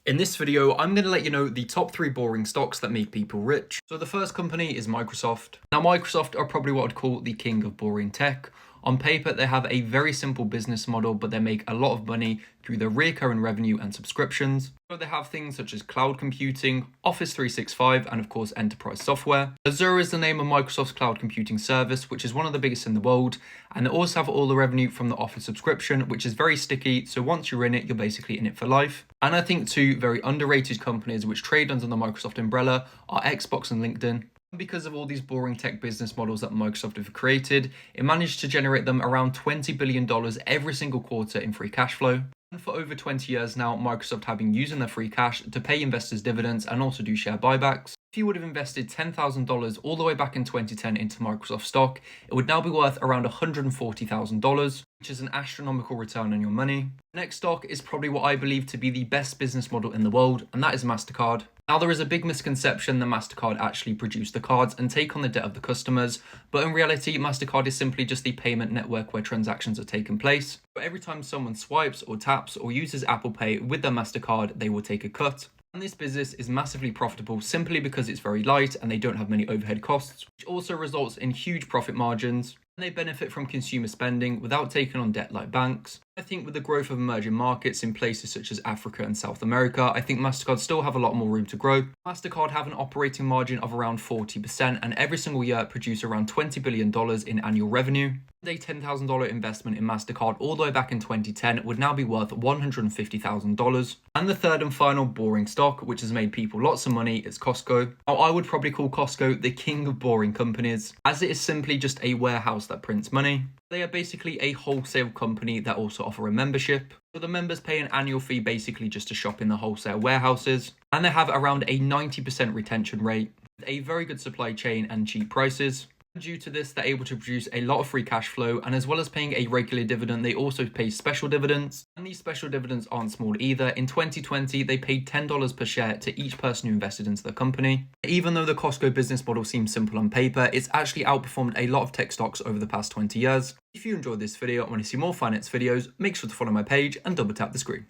In this video, I'm going to let you know the top 3 boring stocks that make people rich. So the first company is Microsoft. Now Microsoft are probably what I'd call the king of boring tech. On paper, they have a very simple business model, but they make a lot of money through their recurring revenue and subscriptions. So they have things such as cloud computing, Office 365, and of course enterprise software. Azure is the name of Microsoft's cloud computing service, which is one of the biggest in the world. And they also have all the revenue from the Office subscription, which is very sticky. So once you're in it, you're basically in it for life. And I think two very underrated companies which trade under the Microsoft umbrella are Xbox and LinkedIn. Because of all these boring tech business models that Microsoft have created, it managed to generate them around $20 billion every single quarter in free cash flow. And for over 20 years now, Microsoft have been using their free cash to pay investors dividends and also do share buybacks. If you would have invested $10,000 all the way back in 2010 into Microsoft stock, it would now be worth around $140,000, which is an astronomical return on your money. Next stock is probably what I believe to be the best business model in the world, and that is MasterCard. Now, there is a big misconception that MasterCard actually produce the cards and take on the debt of the customers, but in reality, MasterCard is simply just the payment network where transactions are taking place. But every time someone swipes or taps or uses Apple Pay with their MasterCard, they will take a cut. And this business is massively profitable simply because it's very light and they don't have many overhead costs, which also results in huge profit margins. And they benefit from consumer spending without taking on debt like banks. I think with the growth of emerging markets in places such as Africa and South America, I think MasterCard still have a lot more room to grow. MasterCard have an operating margin of around 40% and every single year produce around $20 billion in annual revenue. A $10,000 investment in MasterCard all the way back in 2010 would now be worth $150,000. And the third and final boring stock, which has made people lots of money, is Costco. Now, I would probably call Costco the king of boring companies, as it is simply just a warehouse that prints money. They are basically a wholesale company that also offer a membership. So the members pay an annual fee basically just to shop in the wholesale warehouses. And they have around a 90% retention rate, with a very good supply chain and cheap prices. Due to this, they're able to produce a lot of free cash flow, and as well as paying a regular dividend, they also pay special dividends. And these special dividends aren't small either. In 2020, they paid $10 per share to each person who invested into the company. Even though the Costco business model seems simple on paper, it's actually outperformed a lot of tech stocks over the past 20 years. If you enjoyed this video and want to see more finance videos, make sure to follow my page and double tap the screen.